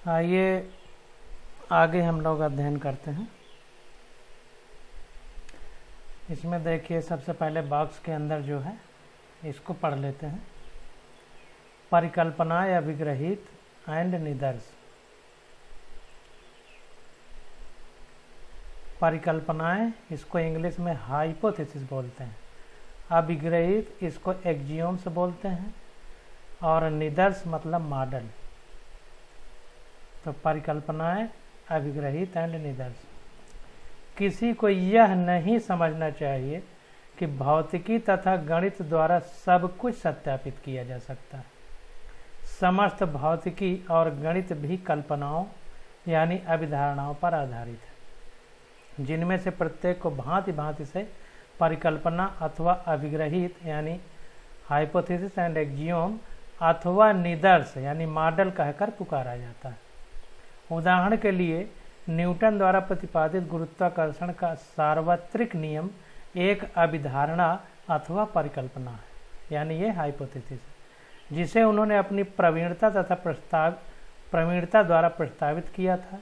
आइए आगे हम लोग अध्ययन करते हैं। इसमें देखिए सबसे पहले बॉक्स के अंदर जो है इसको पढ़ लेते हैं। परिकल्पना या विग्रहित एंड निदर्श। परिकल्पनाएं इसको इंग्लिश में हाइपोथेसिस बोलते हैं, अभिग्रहित इसको एक्जियोम्स बोलते हैं और निदर्श मतलब मॉडल। तो परिकल्पनाएं, अभिग्रहित एंड निदर्श। किसी को यह नहीं समझना चाहिए कि भौतिकी तथा गणित द्वारा सब कुछ सत्यापित किया जा सकता है। समस्त भौतिकी और गणित भी कल्पनाओं यानी अभिधारणाओं पर आधारित है, जिनमें से प्रत्येक को भांति भांति से परिकल्पना अथवा अभिग्रहित यानी हाइपोथेसिस एंड एक्जियोम अथवा निदर्श यानी मॉडल कहकर पुकारा जाता है। उदाहरण के लिए न्यूटन द्वारा प्रतिपादित गुरुत्वाकर्षण का सार्वत्रिक नियम एक अभिधारणा अथवा परिकल्पना है, यानी ये हाइपोथेसिस है, जिसे उन्होंने अपनी प्रवीणता द्वारा प्रस्तावित किया था।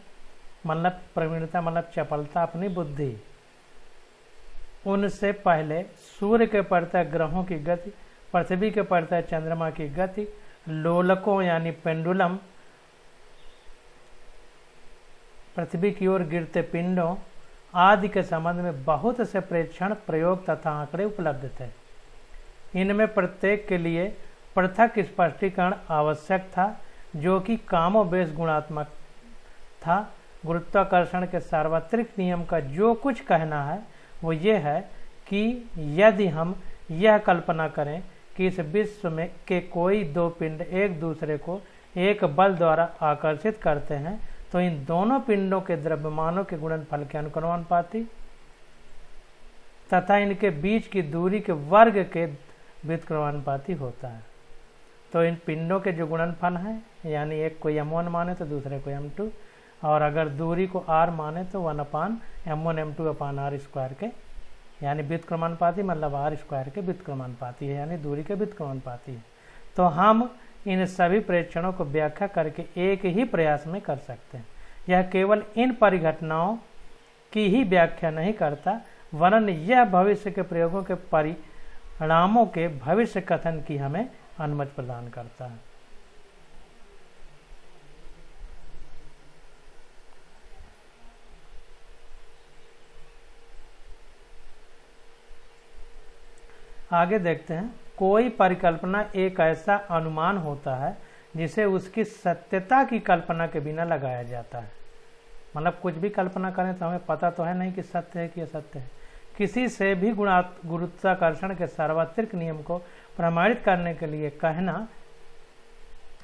मतलब प्रवीणता मतलब चपलता, अपनी बुद्धि। उनसे पहले सूर्य के पड़ते ग्रहों की गति, पृथ्वी के पड़ते चंद्रमा की गति, लोलकों यानी पेंडुलम, पृथ्वी की ओर गिरते पिंडों आदि के संबंध में बहुत से प्रेक्षण, प्रयोग तथा आंकड़े उपलब्ध थे। इनमें प्रत्येक के लिए पृथक स्पष्टीकरण आवश्यक था, जो कि कामोबेश गुणात्मक था। गुरुत्वाकर्षण के सार्वत्रिक नियम का जो कुछ कहना है वो ये है कि यदि हम यह कल्पना करें कि इस विश्व में के कोई दो पिंड एक दूसरे को एक बल द्वारा आकर्षित करते हैं, तो इन दोनों पिंडों के द्रव्यमानों के गुणनफल के अनुक्रमानुपाती तथा इनके बीच की दूरी के वर्ग के व्युत्क्रमानुपाती होता है। तो इन पिंडों के जो गुणनफल हैं, यानी एक को m1 माने तो दूसरे को m2, और अगर दूरी को r माने तो 1/m1 m2/r² के, यानी व्युत्क्रमानुपाती मतलब r² के व्युत्क्रमानुपाती है, यानी दूरी के व्युत्क्रमानुपाती है। तो हम इन सभी प्रेक्षणों को व्याख्या करके एक ही प्रयास में कर सकते हैं। यह केवल इन परिघटनाओं की ही व्याख्या नहीं करता, वरन यह भविष्य के प्रयोगों के परिणामों के भविष्य कथन की हमें अनुमति प्रदान करता है। आगे देखते हैं। कोई परिकल्पना एक ऐसा अनुमान होता है जिसे उसकी सत्यता की कल्पना के बिना लगाया जाता है। मतलब कुछ भी कल्पना करें तो हमें पता तो है नहीं कि सत्य है कि असत्य है। किसी से भी गुरुत्वाकर्षण के सार्वत्रिक नियम को प्रमाणित करने के लिए कहना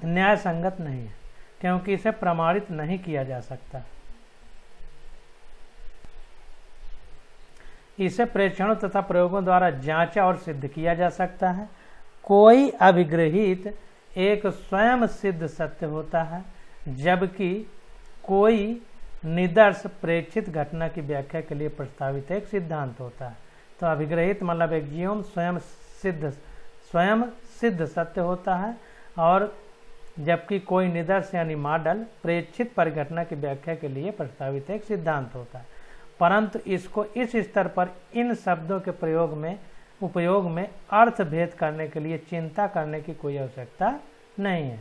न्याय संगत नहीं है, क्योंकि इसे प्रमाणित नहीं किया जा सकता। इसे प्रेक्षणों तथा प्रयोगों द्वारा जांचा और सिद्ध किया जा सकता है। कोई अभिग्रहित एक स्वयं सिद्ध सत्य होता है, जबकि कोई निदर्श प्रेक्षित घटना की व्याख्या के लिए प्रस्तावित एक सिद्धांत होता है। तो अभिग्रहित मतलब एक्जियोम स्वयं सिद्ध सत्य होता है, और जबकि कोई निदर्श यानी मॉडल प्रेक्षित परिघटना की व्याख्या के लिए प्रस्तावित एक सिद्धांत होता है। परंतु इसको इस स्तर पर इन शब्दों के उपयोग में अर्थ भेद करने के लिए चिंता करने की कोई आवश्यकता नहीं है।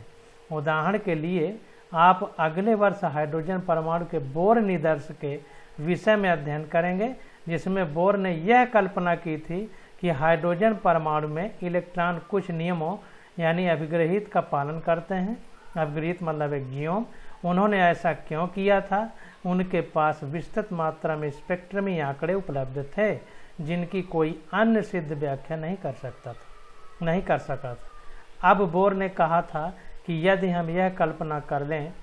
उदाहरण के लिए आप अगले वर्ष हाइड्रोजन परमाणु के बोर निदर्श के विषय में अध्ययन करेंगे, जिसमें बोर ने यह कल्पना की थी कि हाइड्रोजन परमाणु में इलेक्ट्रॉन कुछ नियमों यानी अभिग्रहित का पालन करते हैं। अभिग्रहित मतलब एक्जियोम। उन्होंने ऐसा क्यों किया था? उनके पास विस्तृत मात्रा में स्पेक्ट्रमी आंकड़े उपलब्ध थे, जिनकी कोई अन्य सिद्ध व्याख्या नहीं कर सका था। अब बोर ने कहा था कि यदि हम यह कल्पना कर लें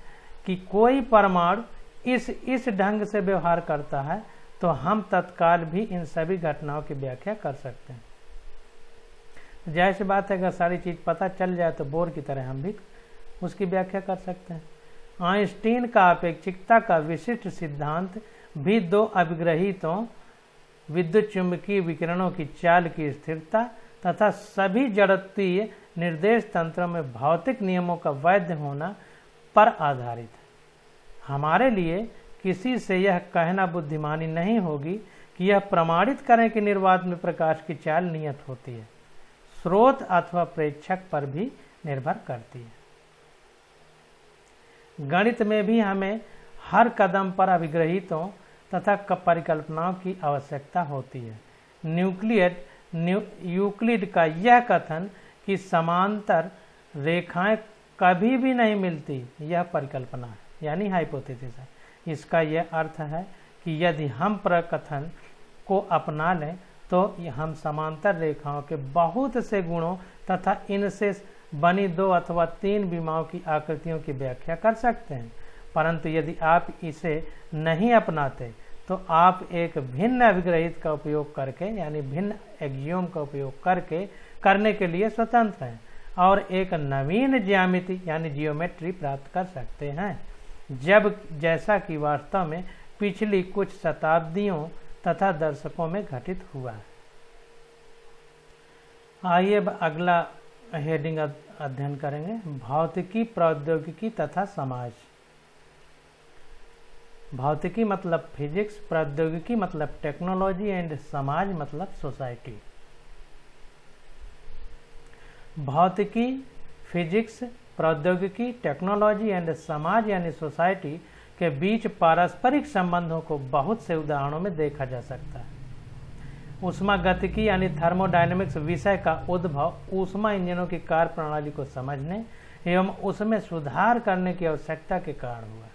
कि कोई परमाणु इस ढंग से व्यवहार करता है, तो हम तत्काल भी इन सभी घटनाओं की व्याख्या कर सकते हैं। जाहिर सी बात है, अगर सारी चीज पता चल जाए तो बोर की तरह हम भी उसकी व्याख्या कर सकते हैं। आइंस्टीन का अपेक्षिकता का विशिष्ट सिद्धांत भी दो अभिग्रहितों, विद्युत चुंबकीय विकिरणों की चाल की स्थिरता तथा सभी जड़त्वीय निर्देश तंत्रों में भौतिक नियमों का वैध होना पर आधारित है। हमारे लिए किसी से यह कहना बुद्धिमानी नहीं होगी कि यह प्रमाणित करें कि निर्वात में प्रकाश की चाल नियत होती है, स्रोत अथवा प्रेक्षक पर भी निर्भर करती है। गणित में भी हमें हर कदम पर अभिग्रहितों तथा परिकल्पनाओं की आवश्यकता होती है। यूक्लिड का यह कथन कि समांतर रेखाएं कभी भी नहीं मिलती, यह परिकल्पना है, यानी हाइपोथेसिस है। इसका यह अर्थ है कि यदि हम प्रकथन को अपना लें तो हम समांतर रेखाओं के बहुत से गुणों तथा इनसे बनी 2 अथवा 3 विमाओं की आकृतियों की व्याख्या कर सकते हैं। परंतु यदि आप इसे नहीं अपनाते तो आप एक भिन्न अभिग्रहित का उपयोग करके, यानी भिन्न एक्सियोम का उपयोग करने के लिए स्वतंत्र हैं और एक नवीन ज्यामिति यानी जियोमेट्री प्राप्त कर सकते हैं, जैसा कि वास्तव में पिछली कुछ शताब्दियों तथा दशकों में घटित हुआ है। आइए अब अगला हेडिंग अध्ययन करेंगे, भौतिकी, प्रौद्योगिकी तथा समाज। भौतिकी मतलब फिजिक्स, प्रौद्योगिकी मतलब टेक्नोलॉजी एंड समाज मतलब सोसाइटी। भौतिकी, फिजिक्स, प्रौद्योगिकी, टेक्नोलॉजी एंड समाज यानी सोसाइटी के बीच पारस्परिक संबंधों को बहुत से उदाहरणों में देखा जा सकता है। ऊष्मागतिकी यानी थर्मोडायनेमिक्स विषय का उद्भव ऊष्मा इंजनों की कार्य प्रणाली को समझने एवं उसमें सुधार करने की आवश्यकता के कारण हुआ।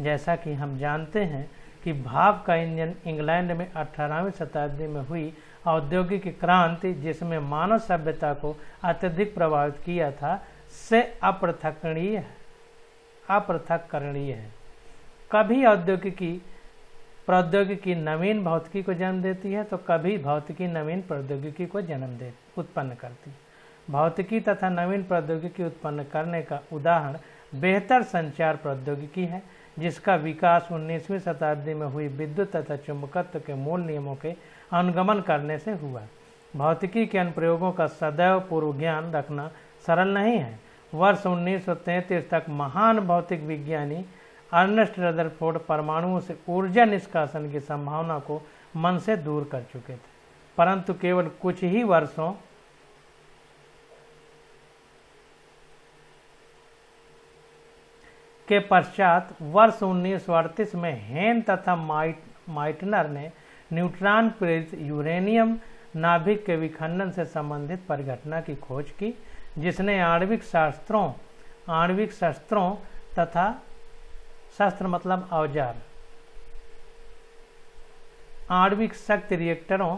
जैसा कि हम जानते हैं कि भाप का इंजन इंग्लैंड में 18वीं शताब्दी में हुई औद्योगिक क्रांति, जिसमें मानव सभ्यता को अत्यधिक प्रभावित किया था, से अपृथक्करणीय है। कभी प्रौद्योगिकी नवीन भौतिकी को जन्म देती है तो कभी भौतिकी नवीन प्रौद्योगिकी को उत्पन्न करती है। भौतिकी तथा नवीन प्रौद्योगिकी उत्पन्न करने का उदाहरण बेहतर संचार प्रौद्योगिकी है, जिसका विकास 19वीं शताब्दी में हुई विद्युत तथा चुंबकत्व के मूल नियमों के अनुगमन करने से हुआ। भौतिकी के अनुप्रयोगों का सदैव पूर्व ज्ञान रखना सरल नहीं है। वर्ष 1933 तक महान भौतिक विज्ञानी अर्नेस्ट रदरफोर्ड परमाणुओं से ऊर्जा निष्कासन की संभावना को मन से दूर कर चुके थे, परंतु केवल कुछ ही वर्षों के पश्चात वर्ष 1938 में हेन तथा माइटनर ने न्यूट्रॉन प्रेरित यूरेनियम नाभिक के विखंडन से संबंधित परिघटना की खोज की, जिसने आणविक शस्त्रों तथा शस्त्र मतलब औजार, आणविक शक्ति रिएक्टरों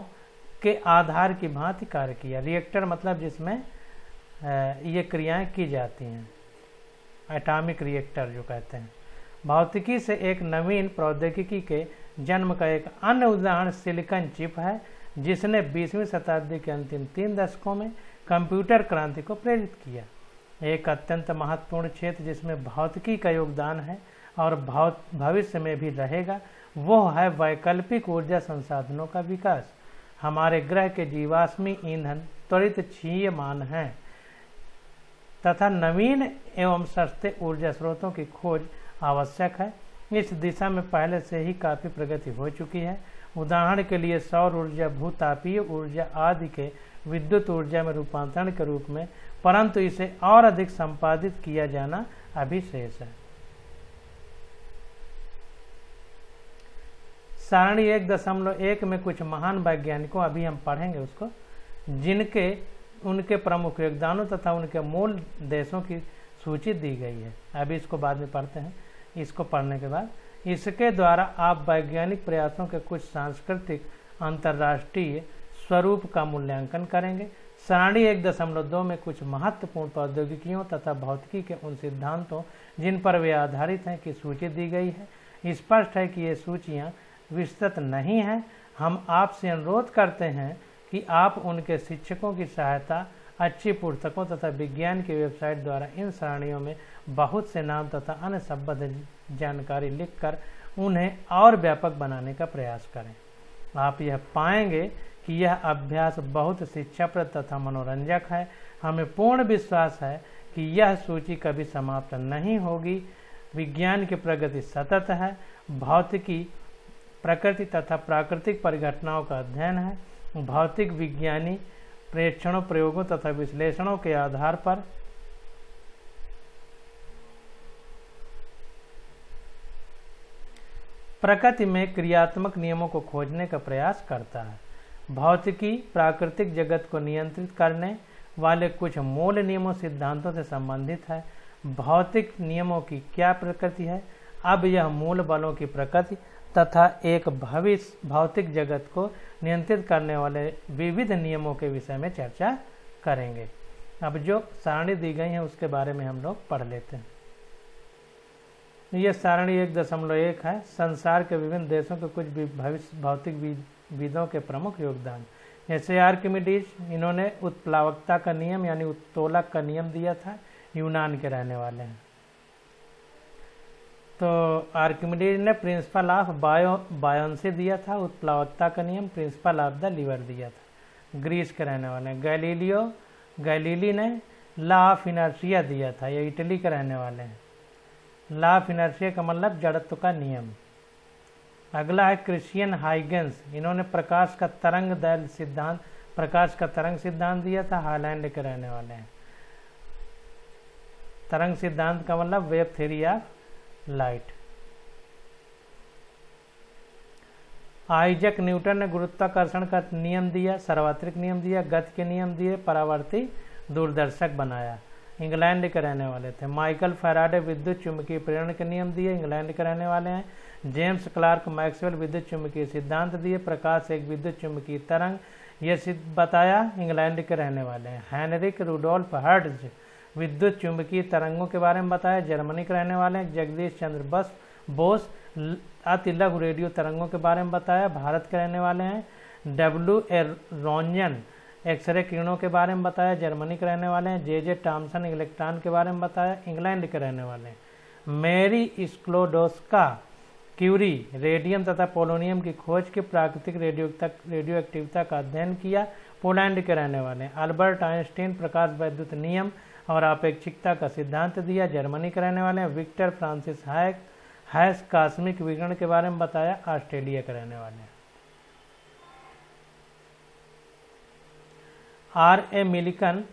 के आधार की भांति कार्य किया। रिएक्टर मतलब जिसमें ये क्रियाएं की जाती हैं, एटॉमिक रिएक्टर जो कहते हैं। भौतिकी से एक नवीन प्रौद्योगिकी के जन्म का एक अन्य उदाहरण सिलिकॉन चिप है, जिसने 20वीं शताब्दी के अंतिम 3 दशकों में कंप्यूटर क्रांति को प्रेरित किया। एक अत्यंत महत्वपूर्ण क्षेत्र जिसमें भौतिकी का योगदान है और भविष्य में भी रहेगा, वो है वैकल्पिक ऊर्जा संसाधनों का विकास। हमारे ग्रह के जीवाश्मी ईंधन त्वरित क्षीयमान हैं तथा नवीन एवं सस्ते ऊर्जा स्रोतों की खोज आवश्यक है। इस दिशा में पहले से ही काफ़ी प्रगति हो चुकी है। उदाहरण के लिए सौर ऊर्जा, भूतापीय ऊर्जा आदि के विद्युत ऊर्जा में रूपांतरण के रूप में, परंतु इसे और अधिक संपादित किया जाना अभी शेष है। सारणी 1.1 में कुछ महान वैज्ञानिकों, अभी हम पढ़ेंगे उसको, जिनके उनके प्रमुख योगदानों तथा उनके मूल देशों की सूची दी गई है। अभी इसको बाद में पढ़ते हैं। इसको पढ़ने के बाद इसके द्वारा आप वैज्ञानिक प्रयासों के कुछ सांस्कृतिक अंतर्राष्ट्रीय स्वरूप का मूल्यांकन करेंगे। सारणी 1.2 में कुछ महत्वपूर्ण प्रौद्योगिकियों तथा भौतिकी के उन सिद्धांतों जिन पर वे आधारित हैं की सूची दी गई है। स्पष्ट है कि ये सूचियाँ विस्तृत नहीं हैं। हम आपसे अनुरोध करते हैं कि आप उनके शिक्षकों की सहायता, अच्छी पुस्तकों तथा विज्ञान की वेबसाइट द्वारा इन सारणियों में बहुत से नाम तथा अन्य संबद्ध जानकारी लिखकर उन्हें और व्यापक बनाने का प्रयास करें। आप यह पाएंगे कि यह अभ्यास बहुत शिक्षाप्रद तथा मनोरंजक है। हमें पूर्ण विश्वास है कि यह सूची कभी समाप्त नहीं होगी। विज्ञान की प्रगति सतत है। भौतिकी प्रकृति तथा प्राकृतिक परिघटनाओं का अध्ययन है। भौतिक विज्ञानी प्रेक्षणों, प्रयोगों तथा विश्लेषणों के आधार पर प्रकृति में क्रियात्मक नियमों को खोजने का प्रयास करता है। भौतिकी प्राकृतिक जगत को नियंत्रित करने वाले कुछ मूल नियमों सिद्धांतों से संबंधित है। भौतिक नियमों की क्या प्रकृति है? अब यह मूल बलों की प्रकृति तथा एक भविष्य भौतिक जगत को नियंत्रित करने वाले विविध नियमों के विषय में चर्चा करेंगे। अब जो सारणी दी गई है उसके बारे में हम लोग पढ़ लेते हैं। यह सारणी 1.1 है। संसार के विभिन्न देशों के कुछ भविष्य भौतिक विदों के प्रमुख योगदान, जैसे आर्किमिडीज, इन्होंने उत्प्लावकता का नियम यानी उत्तोलक का नियम दिया था, यूनान के रहने वाले हैं। तो आर्किमिडीज ने प्रिंसिपल ऑफ बायोन्सी दिया था, उत्प्लावकता का नियम, प्रिंसिपल ऑफ द लीवर दिया था, ग्रीस के रहने वाले हैं। गैलीली ने लॉ ऑफ इनर्शिया दिया था, ये इटली के रहने वाले हैं। लॉ ऑफ इनर्शिया का मतलब जड़त्व का नियम। अगला है क्रिश्चियन हाइगेंस, इन्होंने प्रकाश का तरंग सिद्धांत दिया था, हालैंड के रहने वाले हैं। तरंग सिद्धांत का मतलब wave theory of light. Isaac Newton ने गुरुत्वाकर्षण का नियम दिया, सार्वत्रिक नियम दिया, गति के नियम दिए, परावर्ती दूरदर्शक बनाया, इंग्लैंड के रहने वाले थे। माइकल फैराडे विद्युत चुंबकीय प्रेरण के नियम दिए, इंग्लैंड के रहने वाले हैं। जेम्स क्लार्क मैक्सवेल विद्युत चुंबकीय सिद्धांत दिए, प्रकाश एक विद्युत चुंबकीय तरंग, यह सिद्ध बताया, इंग्लैंड के रहने वाले हैं। हेनरिक रुडोल्फ हर्ट्ज विद्युत चुंबकीय तरंगों के बारे में बताया, जर्मनी के रहने वाले हैं। जगदीश चंद्र बोस अति लघु रेडियो तरंगों के बारे में बताया, भारत के रहने वाले हैं। डब्ल्यू.ए. रोंजन एक्सरे किरणों के बारे में बताया, जर्मनी के रहने वाले हैं। जे टॉमसन इलेक्ट्रॉन के बारे में बताया, इंग्लैंड के रहने वाले हैं। मैरी स्क्लोडोस्का क्यूरी रेडियम तथा पोलोनियम की खोज की प्राकृतिक रेडियो एक्टिविटी का अध्ययन किया, पोलैंड के रहने वाले हैं। अल्बर्ट आइंस्टीन प्रकाश वैद्युत नियम और अपेक्षिकता का सिद्धांत दिया, जर्मनी के रहने वाले हैं। विक्टर फ्रांसिस हैस कॉस्मिक विकिरण के बारे में बताया, ऑस्ट्रेलिया के रहने वाले हैं। R.A. मिलिकन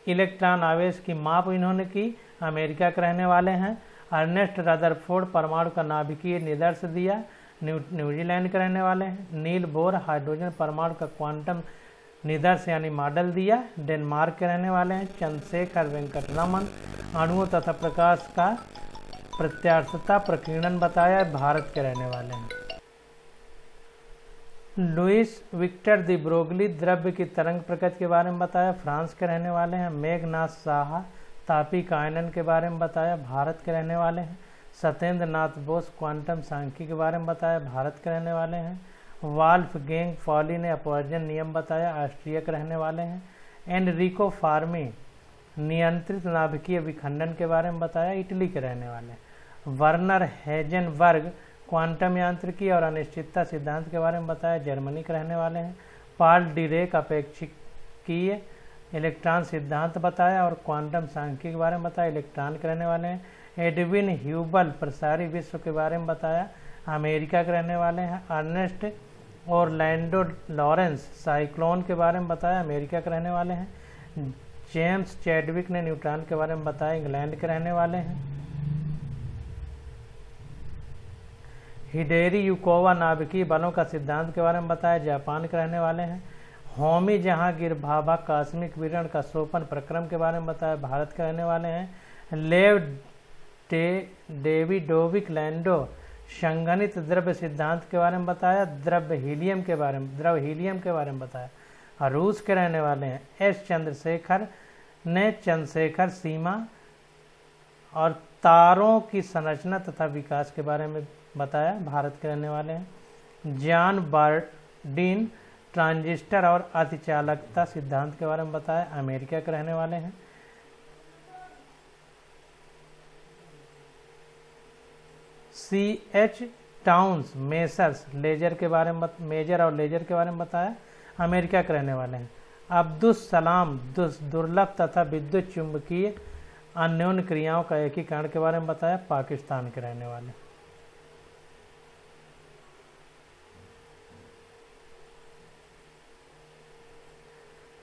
इलेक्ट्रॉन आवेश की माप इन्होंने की, अमेरिका के रहने वाले हैं। अर्नेस्ट रदरफोर्ड परमाणु का नाभिकीय निदर्श दिया, न्यूजीलैंड के रहने वाले हैं। नील बोर हाइड्रोजन परमाणु का क्वांटम निदर्श यानी मॉडल दिया, डेनमार्क के रहने वाले हैं। चंद्रशेखर वेंकटरमन अणुओं तथा प्रकाश का प्रत्यास्थता प्रकीर्णन बताया, भारत के रहने वाले हैं। लुइस विक्टर दी ब्रोगली द्रव्य की तरंग प्रकृति के बारे में बताया, फ्रांस के रहने वाले हैं। मेघनाथ साहा तापी कायनन के बारे में बताया, भारत के रहने वाले हैं। सत्येंद्र नाथ बोस क्वांटम सांख्यिकी के बारे में बताया, भारत के रहने वाले हैं। वाल्फगैंग पॉली ने अपवर्जन नियम बताया, ऑस्ट्रिया के रहने वाले हैं। एनरिको फार्मी नियंत्रित नाभिकीय विखंडन के बारे में बताया, इटली के रहने वाले हैं। वर्नर हेजनबर्ग क्वांटम यांत्रिकी और अनिश्चितता सिद्धांत के बारे में बताया, जर्मनी के रहने वाले हैं। पॉल डिरेक अपेक्षिकीय इलेक्ट्रॉन सिद्धांत बताया और क्वांटम सांख्यिकी के बारे में बताया, इलेक्ट्रॉन के रहने वाले हैं। एडविन ह्यूबल प्रसारी विश्व के बारे में बताया, अमेरिका के रहने वाले हैं। अर्नेस्ट ऑरलैंडो लॉरेंस साइक्लोन के बारे में बताया, अमेरिका के रहने वाले हैं। जेम्स चैडविक ने न्यूट्रॉन के बारे में बताया, इंग्लैंड के रहने वाले हैं। हिडेरी युकोवा नाभिकीय बलों का सिद्धांत के बारे में बताया, जापान के रहने वाले हैं। होमी जहांगीर भाभा कॉस्मिक विकिरण का सोपन प्रक्रम के बारे में बताया, भारत के रहने वाले हैं। लेव डेविडोविक लैंडो संगणित द्रव्य सिद्धांत के बारे में बताया, द्रव हीलियम के बारे में बताया, और रूस के रहने वाले हैं। एस चंद्रशेखर ने चंद्रशेखर सीमा और तारों की संरचना तथा विकास के बारे में बताया, भारत के रहने वाले हैं। जॉन बार्डीन ट्रांजिस्टर और अतिचालकता सिद्धांत के बारे में बताया, अमेरिका के रहने वाले हैं। C.H. टाउन्स मेजर और लेजर के बारे में बताया, अमेरिका के रहने वाले हैं। अब्दुस सलाम दुर्लभ तथा विद्युत चुंबकीय अन्योन्य क्रियाओं का एकीकरण के बारे में बताया, पाकिस्तान के रहने वाले।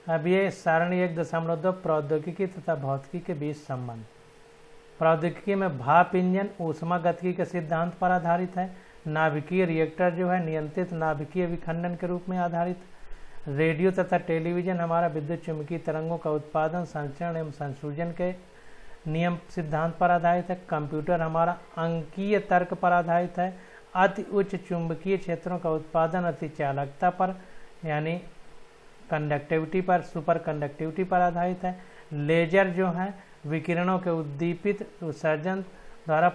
अब ये सारणी 1.2 प्रौद्योगिकी तथा भौतिकी के बीच संबंध। प्रौद्योगिकी में भाप इंजन ऊष्मा गतिकी के सिद्धांत पर आधारित है। नाभिकीय रिएक्टर जो है नियंत्रित नाभिकीय विखंडन के रूप में आधारित है। रेडियो तथा टेलीविजन हमारा विद्युत चुंबकीय तरंगों का उत्पादन, संचरण एवं संसूजन के नियम सिद्धांत पर आधारित है। कंप्यूटर हमारा अंकीय तर्क पर आधारित है। अति उच्च चुंबकीय क्षेत्रों का उत्पादन अति चालकता पर यानी कंडक्टिविटी पर, सुपर कंडक्टिविटी पर आधारित है। लेजर जो है विकिरणों के उद्दीपित उत्सर्जन द्वारा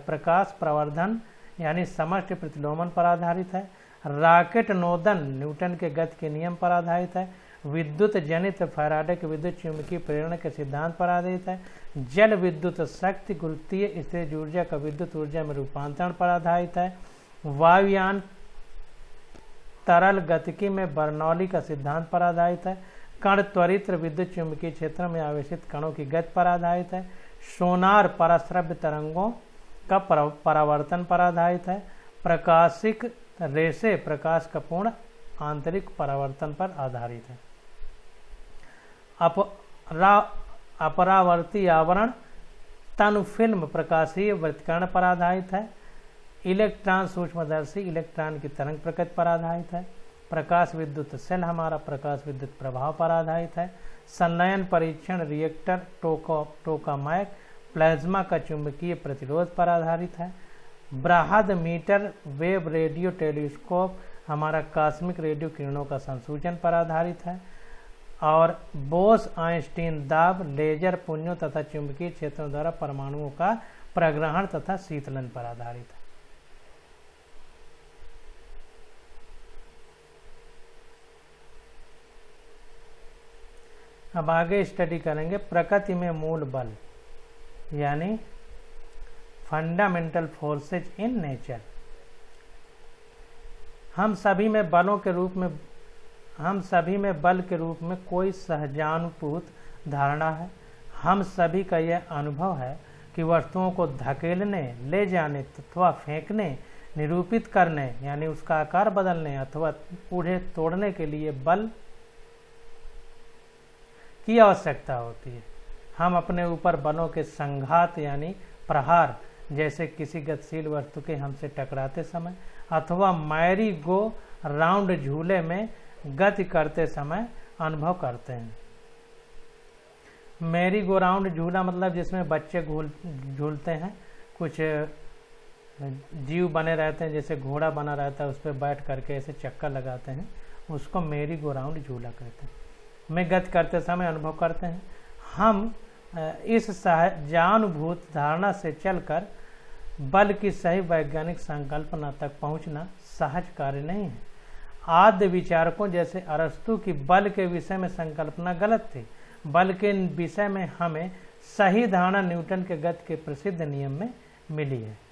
प्रकाश प्रवर्धन यानी समष्टि प्रतिलोमन पर आधारित है। रॉकेट नोदन न्यूटन के गति के नियम पर आधारित है। विद्युत जनित फैराडे के विद्युत चुंबकीय प्रेरण के सिद्धांत पर आधारित है। जल विद्युत शक्ति गुरुत्वीय स्थितिज ऊर्जा का विद्युत ऊर्जा में रूपांतरण पर आधारित है। वायुयान तरल गतिकी में बर्नौली का सिद्धांत पर आधारित है। कण त्वरित विद्युत चुंबकीय क्षेत्र में आवेशित कणों की गति पर आधारित है। सोनार पराश्रव्य तरंगों का परावर्तन पर आधारित है। प्रकाशिक रेशे प्रकाश का पूर्ण आंतरिक परावर्तन पर आधारित है। अपरावर्ती आवरण तनु फिल्म प्रकाशीय वृत्तकर्ण पर आधारित है। इलेक्ट्रॉन सूक्ष्मदर्शी इलेक्ट्रॉन की तरंग प्रकृति पर आधारित है। प्रकाश विद्युत सेल हमारा प्रकाश विद्युत प्रभाव पर आधारित है। संलयन परीक्षण रिएक्टर टोकामैक प्लाज्मा का चुंबकीय प्रतिरोध पर आधारित है। बृहद मीटर वेव रेडियो टेलीस्कोप हमारा कॉस्मिक रेडियो किरणों का संसूचन पर आधारित है। और बोस आइंस्टीन दाब लेजर पुंजों तथा चुंबकीय क्षेत्रों द्वारा परमाणुओं का प्रग्रहण तथा शीतलन पर आधारित है। अब आगे स्टडी करेंगे प्रकृति में मूल बल यानी फंडामेंटल फोर्सेज इन नेचर। हम सभी में बल के रूप में कोई सहजानुभूत धारणा है। हम सभी का यह अनुभव है कि वस्तुओं को धकेलने, ले जाने अथवा फेंकने, निरूपित करने यानी उसका आकार बदलने अथवा उन्हें तोड़ने के लिए बल की आवश्यकता होती है। हम अपने ऊपर बलों के संघात यानी प्रहार जैसे किसी गतिशील वस्तु के हमसे टकराते समय अथवा मैरी गो राउंड झूले में गति करते समय अनुभव करते हैं। मैरी गो राउंड झूला मतलब जिसमें बच्चे झूलते हैं, कुछ जीव बने रहते हैं, जैसे घोड़ा बना रहता है, उस पर बैठ करके ऐसे चक्कर लगाते हैं, उसको मैरी गो राउंड झूला कहते हैं। में गति करते समय अनुभव करते हैं। हम इस सहजानुभूत धारणा से चलकर बल की सही वैज्ञानिक संकल्पना तक पहुंचना सहज कार्य नहीं है। आद्य विचारकों जैसे अरस्तु की बल के विषय में संकल्पना गलत थी। बल के विषय में हमें सही धारणा न्यूटन के गति के प्रसिद्ध नियम में मिली है।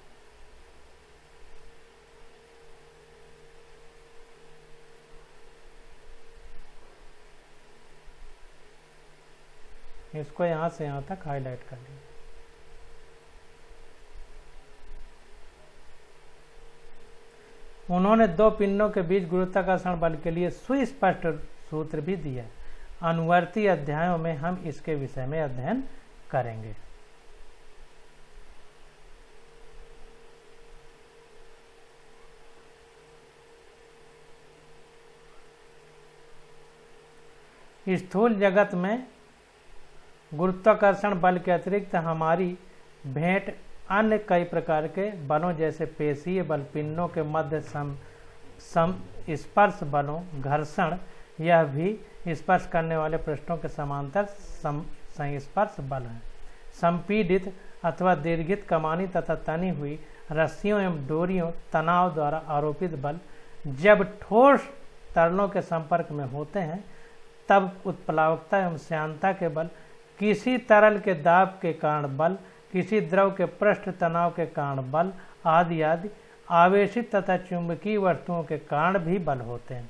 इसको यहां से यहां तक हाईलाइट कर लीजिए। उन्होंने दो पिंडों के बीच गुरुत्वाकर्षण बल के लिए सुस्पष्ट सूत्र भी दिया। अनुवर्ती अध्यायों में हम इसके विषय में अध्ययन करेंगे। स्थूल जगत में गुरुत्वाकर्षण बल के अतिरिक्त हमारी भेंट अन्य कई प्रकार के बलों जैसे पेशीय बल, पिंडों के मध्य स्पर्श बलों, घर्षण, यह भी स्पर्श करने वाले पृष्ठों के समांतर संस्पर्श बल हैं। संपीड़ित अथवा दीर्घित कमानी तथा तनी हुई रस्सियों एवं डोरियों तनाव द्वारा आरोपित बल जब ठोस तरलों के संपर्क में होते हैं तब उत्प्लावकता एवं श्यानता के बल, किसी तरल के दाब के कारण बल, किसी द्रव के पृष्ठ तनाव के कारण बल आदि आदि आवेशित तथा चुंबकीय वस्तुओं के कारण भी बल होते हैं।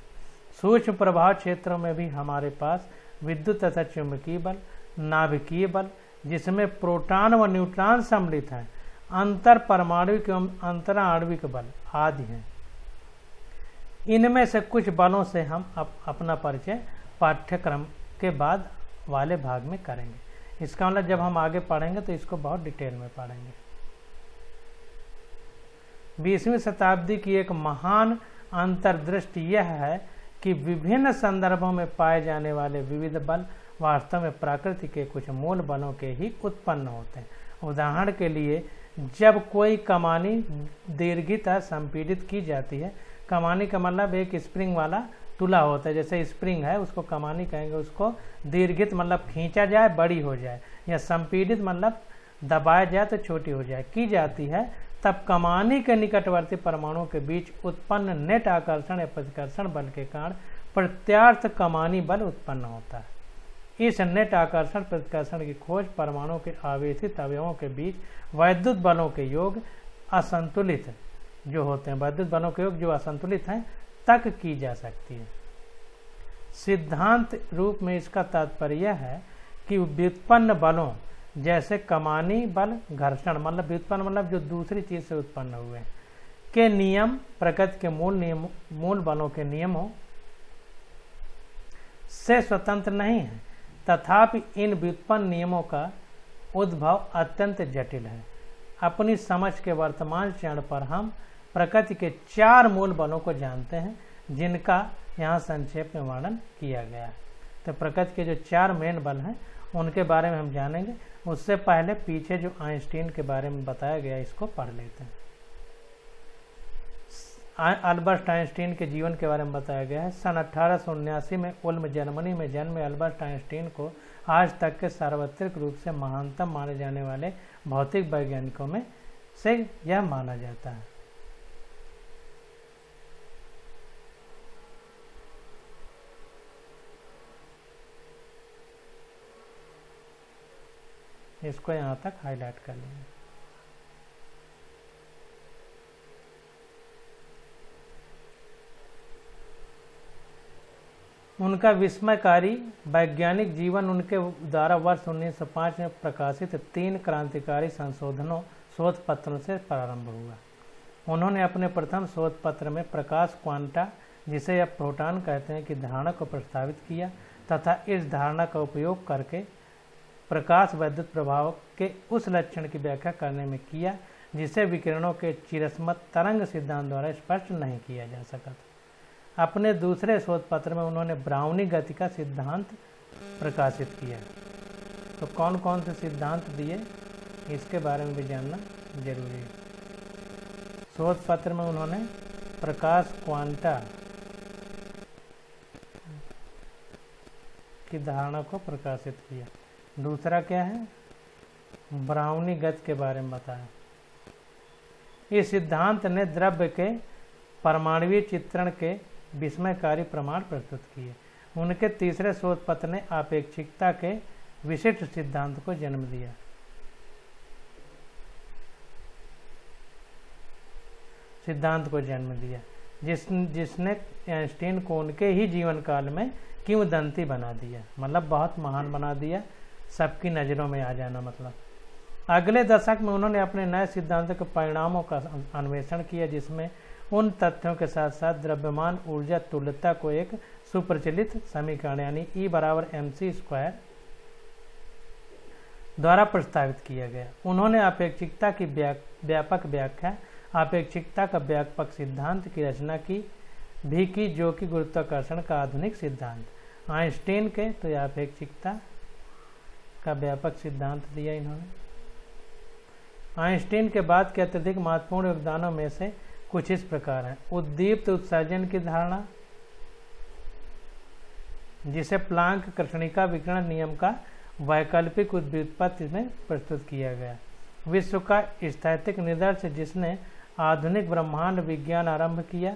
सूक्ष्म प्रभाव क्षेत्रों में भी हमारे पास विद्युत तथा चुंबकीय बल, नाभिकीय बल, जिसमें प्रोटॉन व न्यूट्रॉन सम्मिलित हैं, अंतर परमाणुविक एवं अंतराणविक बल आदि हैं। इनमें से कुछ बलों से हम अपना परिचय पाठ्यक्रम के बाद वाले भाग में करेंगे। इसका मतलब जब हम आगे पढ़ेंगे तो इसको बहुत डिटेल में पढ़ेंगे। 20वीं शताब्दी की एक महान अंतर्दृष्टि यह है कि विभिन्न संदर्भों में पाए जाने वाले विविध बल वास्तव में प्रकृति के कुछ मूल बलों के ही उत्पन्न होते हैं। उदाहरण के लिए, जब कोई कमानी दीर्घितः संपीड़ित की जाती है, कमानी का मतलब एक स्प्रिंग वाला तुला होता है, जैसे स्प्रिंग है उसको कमानी कहेंगे, उसको दीर्घित मतलब खींचा जाए बड़ी हो जाए, या संपीड़ित मतलब दबाया जाए तो छोटी हो जाए की जाती है, तब कमानी के निकटवर्ती परमाणुओं के बीच उत्पन्न नेट आकर्षण या प्रतिकर्षण बल के कारण प्रत्यार्थ कमानी बल उत्पन्न होता है। इस नेट आकर्षण प्रतिकर्षण की खोज परमाणु के आवेशित अवयवों के बीच वैद्युत बलों के योग असंतुलित जो होते हैं, वैद्युत बलों के योग जो असंतुलित हैं तक की जा सकती है। सिद्धांत रूप में इसका तात्पर्य है कि व्युत्पन्न बलों जैसे कमानी बल, घर्षण मतलब व्युत्पन्न मतलब जो दूसरी चीज से उत्पन्न हुए के नियम प्रकृति के मूल बलों के नियमों से स्वतंत्र नहीं है, तथापि इन व्युत्पन्न नियमों का उद्भव अत्यंत जटिल है। अपनी समझ के वर्तमान चरण पर हम प्रकृति के 4 मूल बलों को जानते हैं, जिनका यहाँ संक्षेप में वर्णन किया गया है। तो प्रकृति के जो 4 मेन बल हैं उनके बारे में हम जानेंगे। उससे पहले पीछे जो आइंस्टीन के बारे में बताया गया इसको पढ़ लेते हैं। अल्बर्ट आइंस्टीन के जीवन के बारे में बताया गया है। सन 1879 में उल्म जर्मनी में जन्मे अल्बर्ट आइंस्टीन को आज तक के सार्वत्रिक रूप से महानतम माने जाने वाले भौतिक वैज्ञानिकों में से यह माना जाता है। इसको यहाँ तक हाईलाइट कर लेंगे। उनका विस्मयकारी वैज्ञानिक जीवन उनके द्वारा वर्ष 1905 में प्रकाशित 3 क्रांतिकारी शोध पत्रों से प्रारंभ हुआ। उन्होंने अपने प्रथम शोध पत्र में प्रकाश क्वांटा, जिसे अब प्रोटॉन कहते हैं, की धारणा को प्रस्तावित किया तथा इस धारणा का उपयोग करके प्रकाश वैद्युत प्रभाव के उस लक्षण की व्याख्या करने में किया जिसे विकिरणों के चिरस्मत तरंग सिद्धांत द्वारा स्पष्ट नहीं किया जा सका था। अपने दूसरे शोध पत्र में उन्होंने ब्राउनी गति का सिद्धांत प्रकाशित किया। तो कौन कौन से सिद्धांत दिए इसके बारे में भी जानना जरूरी है। शोध पत्र में उन्होंने प्रकाश क्वांटा की धारणा को प्रकाशित किया। दूसरा क्या है, ब्राउनी गति के बारे में बताया। इस सिद्धांत ने द्रव्य के परमाणुवीय चित्रण के विस्मयकारी प्रमाण प्रस्तुत किए। उनके तीसरे शोध पत्र ने आपेक्षिकता के विशिष्ट सिद्धांत को जन्म दिया। जिसने आइंस्टीन को उनके ही जीवन काल में किंवदंती बना दिया, मतलब बहुत महान बना दिया, सबकी नज़रों में आ जाना। मतलब अगले दशक में उन्होंने अपने नए सिद्धांत के परिणामों का अन्वेषण किया, जिसमें उन तथ्यों के साथ साथ द्रव्यमान ऊर्जा तुल्यता को एक सुप्रचलित समीकरण यानी E = mc² द्वारा प्रस्तावित किया गया। उन्होंने अपेक्षिकता की व्यापक व्याख्या, अपेक्षिकता का व्यापक सिद्धांत की रचना भी की, जो कि गुरुत्वाकर्षण का आधुनिक सिद्धांत। आइंस्टीन के तो यह अपेक्षिकता का व्यापक सिद्धांत दिया इन्होंने। आइंस्टीन के बाद के अत्यधिक महत्वपूर्ण योगदानों में से कुछ इस प्रकार है। उद्दीप्त उत्सर्जन की धारणा, जिसे प्लांक कृष्णिका विकिरण नियम का वैकल्पिक व्युत्पत्ति में प्रस्तुत किया गया। विश्व का स्थैतिक निदर्श जिसने आधुनिक ब्रह्मांड विज्ञान आरंभ किया।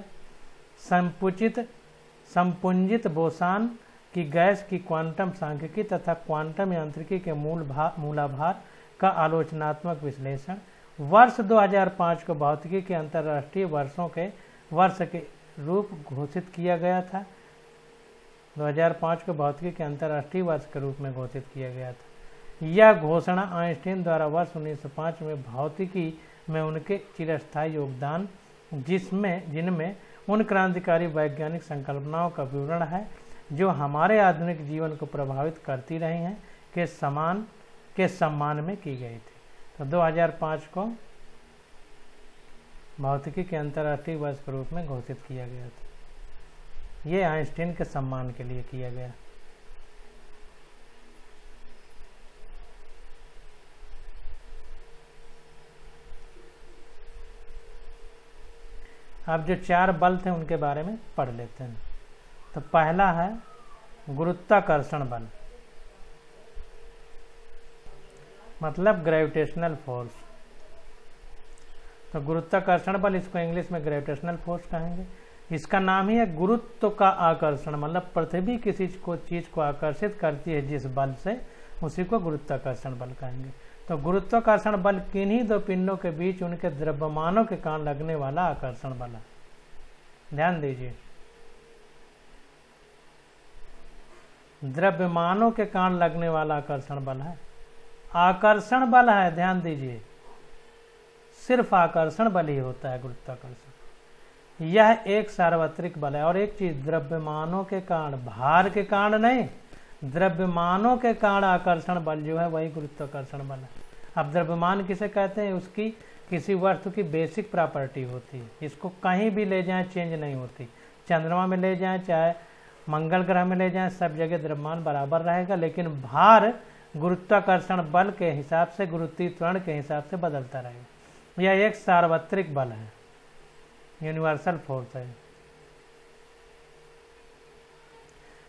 संपुंजित बोसान की गैस की क्वांटम सांख्यिकी तथा क्वांटम यांत्रिकी के मूलाधार का आलोचनात्मक विश्लेषण। वर्ष 2005 को भौतिकी के अंतर्राष्ट्रीय वर्ष के रूप घोषित किया गया था। 2005 को भौतिकी के अंतर्राष्ट्रीय वर्ष के रूप में घोषित किया गया था। यह घोषणा आइंस्टीन द्वारा वर्ष 1905 में भौतिकी में उनके चिरस्थायी योगदान जिनमें उन क्रांतिकारी वैज्ञानिक संकल्पनाओं का विवरण है जो हमारे आधुनिक जीवन को प्रभावित करती रही हैं के सम्मान में की गई थी। तो 2005 को भौतिकी के अंतर्राष्ट्रीय वर्ष के रूप में घोषित किया गया था। ये आइंस्टीन के सम्मान के लिए किया गया। अब जो 4 बल थे उनके बारे में पढ़ लेते हैं। तो पहला है गुरुत्वाकर्षण बल, मतलब ग्रेविटेशनल फोर्स। तो गुरुत्वाकर्षण बल, इसको इंग्लिश में ग्रेविटेशनल फोर्स कहेंगे। इसका नाम ही है गुरुत्व का आकर्षण, मतलब पृथ्वी किसी चीज को आकर्षित करती है जिस बल से, उसी को गुरुत्वाकर्षण बल कहेंगे। तो गुरुत्वाकर्षण बल किन्हीं दो पिंडों के बीच उनके द्रव्यमानों के कारण लगने वाला आकर्षण बल है। ध्यान दीजिए, द्रव्यमानों के कारण लगने वाला आकर्षण बल है, आकर्षण बल है। ध्यान दीजिए, सिर्फ आकर्षण बल ही होता है गुरुत्वाकर्षण। यह एक सार्वत्रिक बल है। और एक चीज, द्रव्यमानों के कारण, भार के कारण नहीं, द्रव्यमानों के कारण आकर्षण बल जो है वही गुरुत्वाकर्षण बल है। अब द्रव्यमान किसे कहते हैं? उसकी किसी वस्तु की बेसिक प्रॉपर्टी होती है, इसको कहीं भी ले जाएं चेंज नहीं होती। चंद्रमा में ले जाएं, चाहे मंगल ग्रह में ले जाएं, सब जगह द्रव्यमान बराबर रहेगा, लेकिन भार गुरुत्वाकर्षण बल के हिसाब से, गुरुत्वीय त्वरण के हिसाब से बदलता रहेगा। यह एक सार्वत्रिक बल है, यूनिवर्सल फोर्स है।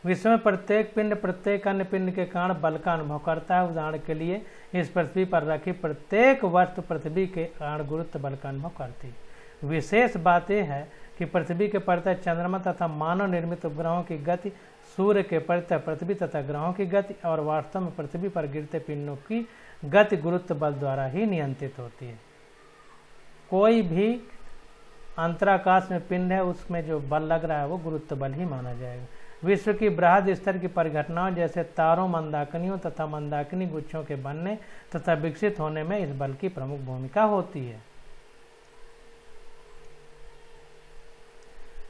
विश्व में प्रत्येक पिंड प्रत्येक अन्य पिंड के कारण बल का अनुभव करता है। उदाहरण के लिए, इस पृथ्वी पर रखी प्रत्येक वस्तु पृथ्वी के कारण गुरुत्व बल का अनुभव करती है। विशेष बात यह है कि पृथ्वी के परितः चंद्रमा तथा मानव निर्मित उपग्रहों की गति, सूर्य के परितः पृथ्वी तथा ग्रहों की गति और वास्तव में पृथ्वी पर गिरते पिंडों की गति गुरुत्व बल द्वारा ही नियंत्रित होती है। कोई भी अंतराकाश में पिंड है, उसमें जो बल लग रहा है वो गुरुत्व बल ही माना जाएगा। विश्व की बृहद स्तर की परिघटनाओं जैसे तारों, मंदाकिनियों तथा मंदाकिनी गुच्छों के बनने तथा विकसित होने में इस बल की प्रमुख भूमिका होती है।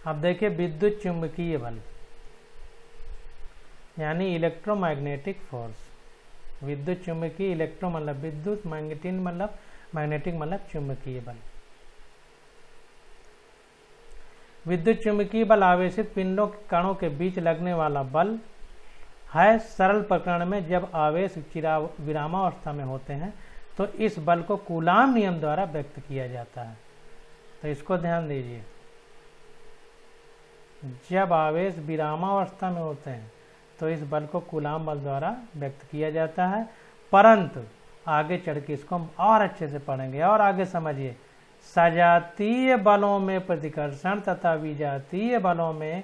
अब देखिए विद्युत चुंबकीय बल, यानी इलेक्ट्रोमैग्नेटिक फोर्स। विद्युत चुंबकीय, इलेक्ट्रो मतलब विद्युत, मैग्नेटिक मतलब चुंबकीय बल। विद्युत चुंबकीय बल आवेशित पिंडों के कणों के बीच लगने वाला बल है। सरल प्रकरण में जब आवेश विरामावस्था में होते हैं तो इस बल को कूलाम नियम द्वारा व्यक्त किया जाता है। तो इसको ध्यान दीजिए, जब आवेश विरामावस्था में होते हैं तो इस बल को कूलाम बल द्वारा व्यक्त किया जाता है। परंतु आगे चढ़ के इसको हम और अच्छे से पढ़ेंगे और आगे समझिए। सजातीय बलों में प्रतिकर्षण तथा विजातीय बलों में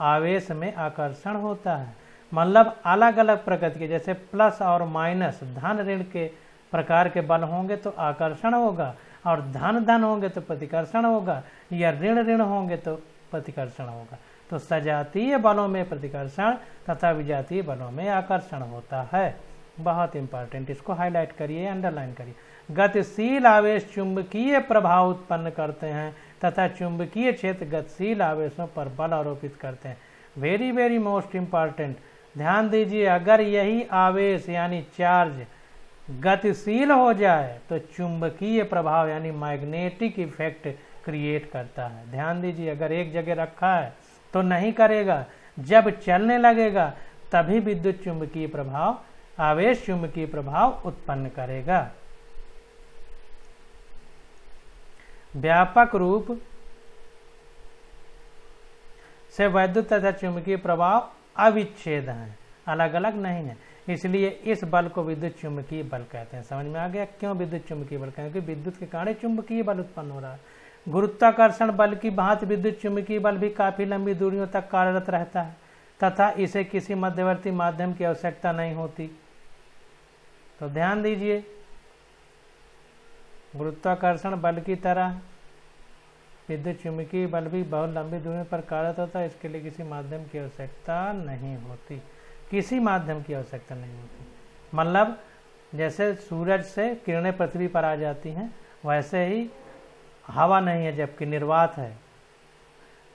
आवेश में आकर्षण होता है। मतलब अलग अलग प्रकृति के, जैसे प्लस और माइनस, धन ऋण के प्रकार के बल होंगे तो आकर्षण होगा, और धन धन होंगे तो प्रतिकर्षण होगा, या ऋण ऋण होंगे तो प्रतिकर्षण होगा। तो सजातीय बलों में प्रतिकर्षण तथा विजातीय बलों में आकर्षण होता है। बहुत इंपॉर्टेंट, इसको हाईलाइट करिए, अंडरलाइन करिए। गतिशील आवेश चुंबकीय प्रभाव उत्पन्न करते हैं तथा चुंबकीय क्षेत्र गतिशील आवेशों पर बल आरोपित करते हैं। वेरी वेरी मोस्ट इंपॉर्टेंट, ध्यान दीजिए। अगर यही आवेश यानी चार्ज गतिशील हो जाए तो चुंबकीय प्रभाव यानी मैग्नेटिक इफेक्ट क्रिएट करता है। ध्यान दीजिए, अगर एक जगह रखा है तो नहीं करेगा, जब चलने लगेगा तभी विद्युत चुंबकीय प्रभाव, आवेश चुंबकीय प्रभाव उत्पन्न करेगा। व्यापक रूप से वैद्युत तथा चुंबकीय प्रभाव अविच्छेद हैं, अलग अलग नहीं है, इसलिए इस बल को विद्युत चुंबकीय बल कहते हैं। समझ में आ गया क्यों विद्युत चुंबकीय बल? क्योंकि विद्युत के कारण चुंबकीय बल उत्पन्न हो रहा है। गुरुत्वाकर्षण बल की भांति विद्युत चुंबकीय बल भी काफी लंबी दूरियों तक कार्यरत रहता है तथा इसे किसी मध्यवर्ती माध्यम की आवश्यकता नहीं होती। तो ध्यान दीजिए, गुरुत्वाकर्षण बल की तरह विद्युत चुंबकीय बल भी बहुत लंबी दूरी पर कार्यरत होता है, इसके लिए किसी माध्यम की आवश्यकता नहीं होती, किसी माध्यम की आवश्यकता नहीं होती। मतलब जैसे सूरज से किरणें पृथ्वी पर आ जाती हैं, वैसे ही हवा नहीं है जबकि निर्वात है,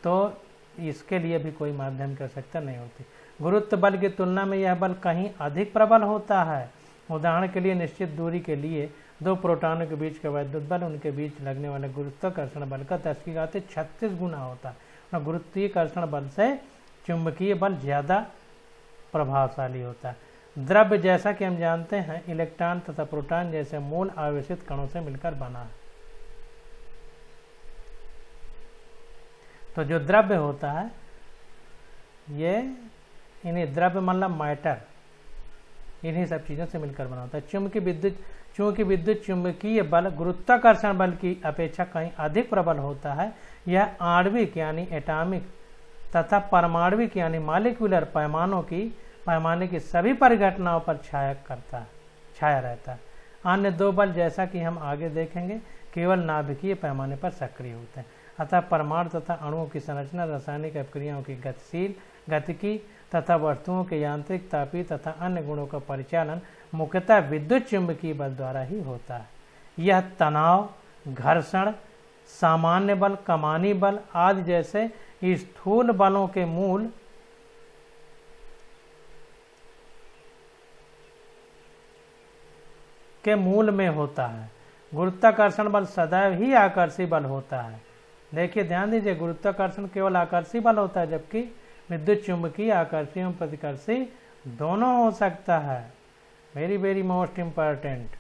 तो इसके लिए भी कोई माध्यम की आवश्यकता नहीं होती। गुरुत्व बल की तुलना में यह बल कहीं अधिक प्रबल होता है। उदाहरण के लिए निश्चित दूरी के लिए दो प्रोटॉनों के बीच का वैद्युत बल उनके बीच लगने वाले गुरुत्वाकर्षण बल का 10⁻36 गुना होता है और गुरुत्वाकर्षण बल से चुंबकीय बल ज़्यादा प्रभावशाली होता है। द्रव्य जैसा कि हम जानते हैं इलेक्ट्रॉन तथा प्रोटॉन जैसे मूल आवेशित कणों से मिलकर बना है। तो जो द्रव्य होता है ये इन्हीं द्रव्य मतलब मैटर, इन्हीं सब चीज़ों से मिलकर बना होता है। चूंकि विद्युत चुंबकीय बल गुरुत्वाकर्षण बल की अपेक्षा कहीं अधिक प्रबल होता है, यह आणविक यानी एटॉमिक तथा परमाणविक यानी मॉलिक्यूलर पैमाने की सभी परिघटनाओं पर छाया रहता है। अन्य दो बल जैसा कि हम आगे देखेंगे केवल नाभिकीय पैमाने पर सक्रिय होते हैं। अतः परमाणु तथा अणुओं की संरचना रासायनिक अपक्रियाओं की गतिकी तथा वस्तुओं के यांत्रिक, तापीय तथा अन्य गुणों का परिचालन मुख्यतः विद्युत चुंबकीय बल द्वारा ही होता है। यह तनाव, घर्षण, सामान्य बल, कमानी बल आदि जैसे स्थूल बलों के मूल में होता है। गुरुत्वाकर्षण बल सदैव ही आकर्षी बल होता है। देखिए ध्यान दीजिए, गुरुत्वाकर्षण केवल आकर्षी बल होता है जबकि विद्युत चुंबकीय आकर्षी एवं प्रतिकर्षी दोनों हो सकता है। Very very most important.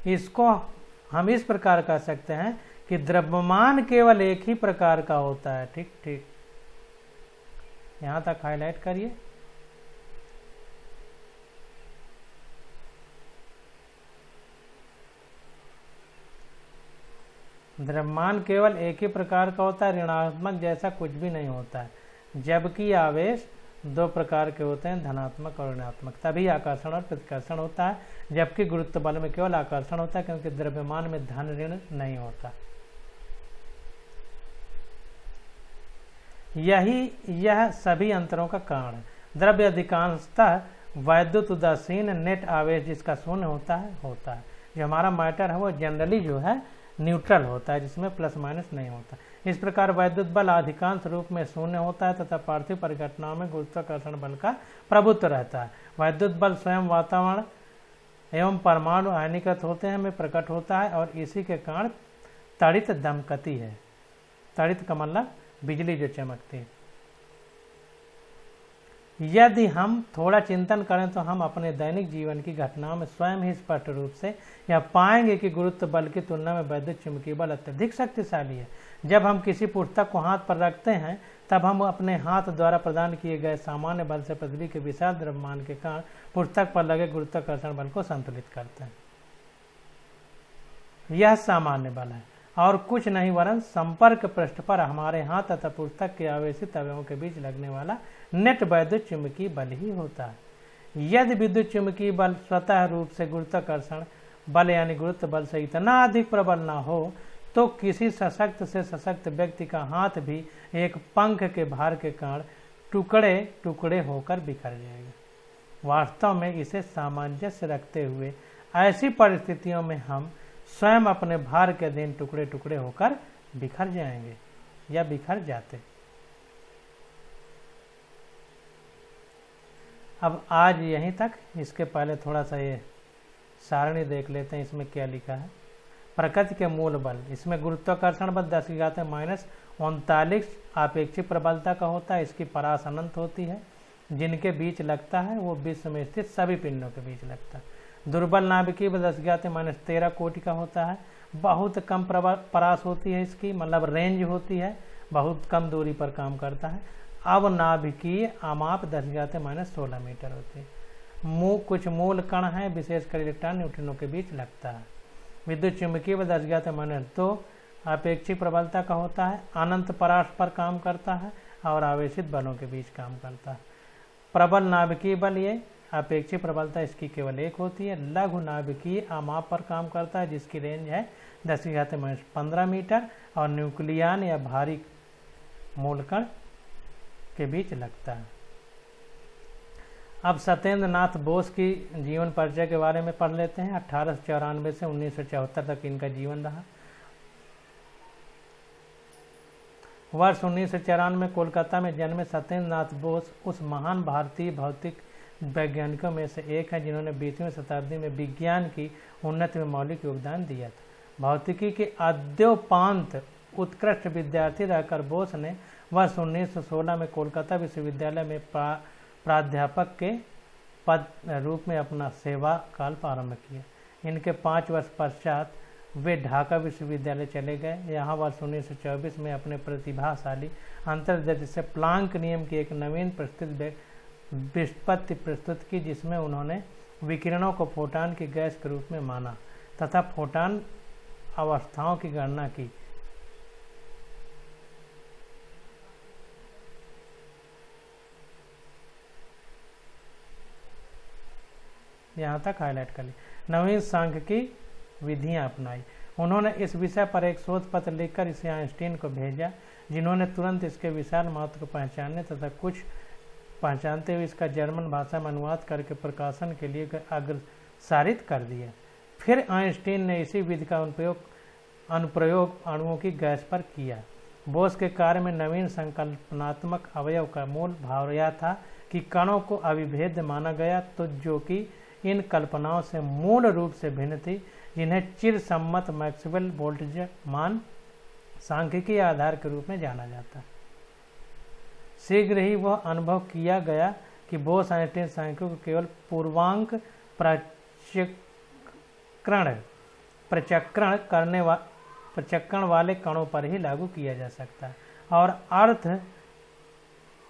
इसको हम इस प्रकार कह सकते हैं कि द्रव्यमान केवल एक ही प्रकार का होता है। ठीक ठीक, यहां तक हाईलाइट करिए। द्रव्यमान केवल एक ही प्रकार का होता है, ऋणात्मक जैसा कुछ भी नहीं होता है, जबकि आवेश दो प्रकार के होते हैं, धनात्मक और ऋणात्मक। तभी आकर्षण और प्रतिकर्षण होता है, जबकि गुरुत्व बल में केवल आकर्षण होता है क्योंकि द्रव्यमान में धन ऋण नहीं होता। यह सभी अंतरों का कारण है। द्रव्य अधिकांशतः वैद्युत उदासीन नेट आवेश जिसका शून्य होता है। जो हमारा मैटर है वो जनरली जो है न्यूट्रल होता है, जिसमें प्लस माइनस नहीं होता। इस प्रकार वैद्युत बल अधिकांश रूप में शून्य होता है तथा पार्थिव परिघटनाओं में गुरुत्वाकर्षण बल का प्रभुत्व रहता है। वैद्युत बल स्वयं वातावरण एवं परमाणु आयनीकृत होते हैं में प्रकट होता है और इसी के कारण तड़ित दमकती है। तड़ित का मतलब बिजली जो चमकती है। यदि हम थोड़ा चिंतन करें तो हम अपने दैनिक जीवन की घटनाओं में स्वयं ही स्पष्ट रूप से यह पाएंगे कि गुरुत्व बल की तुलना में वैद्युत चुंबकीय बल अत्यधिक शक्तिशाली है। जब हम किसी पुस्तक को हाथ पर रखते हैं तब हम अपने हाथ द्वारा प्रदान किए गए सामान्य बल से पृथ्वी के विशाल द्रव्यमान के कारण पुस्तक पर लगे गुरुत्वाकर्षण बल को संतुलित करते हैं। यह सामान्य बल है और कुछ नहीं वरन संपर्क पृष्ठ पर हमारे हाथ तथा पुस्तक के आवेशित अवयवों के बीच लगने वाला नेट वैद्युत चुंबकीय बल ही होता है। यदि विद्युत चुंबकीय बल स्वतः रूप से गुरुत्वाकर्षण बल यानी गुरुत्व बल से इतना अधिक प्रबल न हो तो किसी सशक्त से सशक्त व्यक्ति का हाथ भी एक पंख के भार के कारण टुकड़े टुकड़े होकर बिखर जाएगा। वास्तव में इसे सामंजस्य रखते हुए ऐसी परिस्थितियों में हम स्वयं अपने भार के अधीन टुकड़े टुकड़े होकर बिखर जाएंगे या बिखर जाते। अब आज यहीं तक। इसके पहले थोड़ा सा ये सारणी देख लेते हैं, इसमें क्या लिखा है। प्रकृति के मूल बल, इसमें गुरुत्वाकर्षण बल 10⁻⁻39 आपेक्षिक प्रबलता का होता है। इसकी परास अनंत होती है। जिनके बीच लगता है वो विश्व में स्थित सभी पिंडों के बीच लगता है। दुर्बल नाभिकीय बल 10⁻13 कोटि का होता है। बहुत कम परास होती है इसकी, मतलब रेंज होती है, बहुत कम दूरी पर काम करता है। अब नाभिकीय आमाप 10⁻16 मीटर होती है। कुछ मूल कण हैं, विशेषकर इलेक्ट्रॉन न्यूट्रिनो के बीच लगता है। विद्युत चुंबकीय बल 10⁻2 अपेक्षिक प्रबलता का होता है। अनंत परास पर काम करता है और आवेशित बलों के बीच काम करता है। प्रबल नाभिकीय बल ये अपेक्षिक प्रबलता इसकी केवल एक होती है। लघु नाभिकीय आमाप पर काम करता है जिसकी रेंज है 10⁻15 मीटर और न्यूक्लियन या भारी मूलकण के बीच लगता है। अब सत्येंद्र नाथ बोस की जीवन परिचय के बारे में पढ़ लेते हैं। 1894 से 1974 तक इनका जीवन रहा। वर्ष 1994 में कोलकाता में जन्मे सत्येंद्र नाथ बोस उस महान भारतीय भौतिक वैज्ञानिकों में से एक हैं जिन्होंने 20वीं शताब्दी में विज्ञान की उन्नति में मौलिक योगदान दिया था। भौतिकी के आद्योपांत उत्कृष्ट विद्यार्थी रहकर बोस ने वर्ष 1916 में कोलकाता विश्वविद्यालय में प्राध्यापक के पद रूप में अपना सेवा काल प्रारंभ किया। इनके 5 वर्ष पश्चात वे ढाका विश्वविद्यालय चले गए। यहाँ वर्ष 1924 में अपने प्रतिभाशाली अंतर्दृष्टि से प्लांक नियम की एक नवीन व्युत्पत्ति प्रस्तुत की, जिसमें उन्होंने विकिरणों को फोटॉन की गैस के रूप में माना तथा फोटॉन अवस्थाओं की गणना की। यहाँ तक हाईलाइट कर ली। नवीन सांख्यिकी विधियां अपनाई। उन्होंने इस विषय पर एक शोध पत्र लिखकर इसे आइंस्टीन को भेजा, जिन्होंने तुरंत इसके विशाल महत्व को पहचानने तथा कुछ पहचानते हुए इसका जर्मन भाषा में अनुवाद करके प्रकाशन के लिए अग्रसारित कर दिया। फिर आइंस्टीन ने इसी विधि का अनुप्रयोग अणुओं की गैस पर किया। बोस के कार्य में नवीन संकल्पनात्मक अवयव का मूल भाव यह था कि कणों को अविभेद्य माना गया, तो जो कि इन कल्पनाओं से मूल रूप से भिन्न थी, जिन्हें चिर सम्मत मैक्सवेल बोल्ट्जमान सांख्यिकी आधार के रूप में जाना जाता है। शीघ्र ही वह अनुभव किया गया कि बोस आइंस्टीन सांख्यिकी को केवल पूर्वांक प्रचक्रण वाले कणों पर ही लागू किया जा सकता है और अर्थ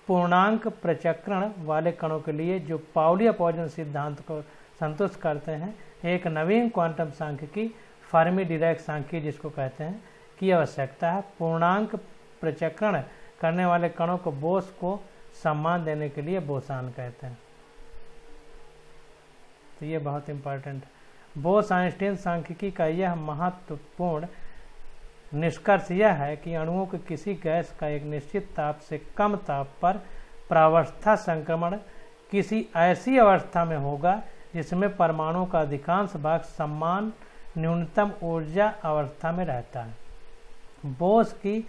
पूर्णांक प्रचक्रण वाले कणों के लिए, जो पाउली अपॉइजन सिद्धांत को संतुष्ट करते हैं, एक नवीन क्वांटम सांख्यिकी फर्मी डिराक सांख्यिकी जिसको कहते हैं की आवश्यकता है। पूर्णांक प्रचक्रण करने वाले कणों को बोस को सम्मान देने के लिए बोसान कहते हैं। तो ये बहुत इंपॉर्टेंट है। बोस आइंस्टीन सांख्यिकी का यह महत्वपूर्ण निष्कर्ष यह है कि अणुओं के किसी गैस का एक निश्चित ताप से कम ताप पर प्रावस्था संक्रमण किसी ऐसी अवस्था में होगा जिसमें परमाणुओं का अधिकांश भाग समान न्यूनतम ऊर्जा अवस्था में रहता है। बोस की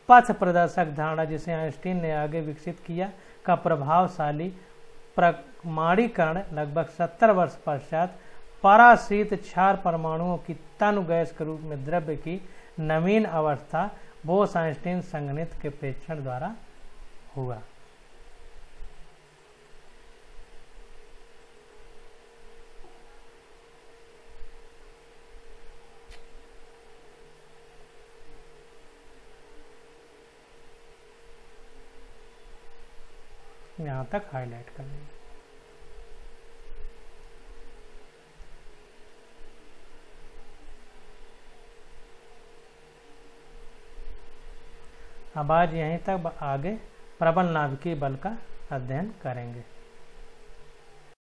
पथ प्रदर्शक धारणा, जिसे आइंस्टीन ने आगे विकसित किया, का प्रभावशाली प्रमाणीकरण लगभग 70 वर्ष पश्चात पराश्रित क्षार परमाणुओं की तनु गैस के रूप में द्रव्य की नवीन अवस्था बोस आइंस्टीन संगणित के प्रेक्षण द्वारा हुआ। यहाँ तक हाईलाइट कर लेंगे। अब आज यहीं तक, आगे प्रबल नाभिकीय बल का अध्ययन करेंगे।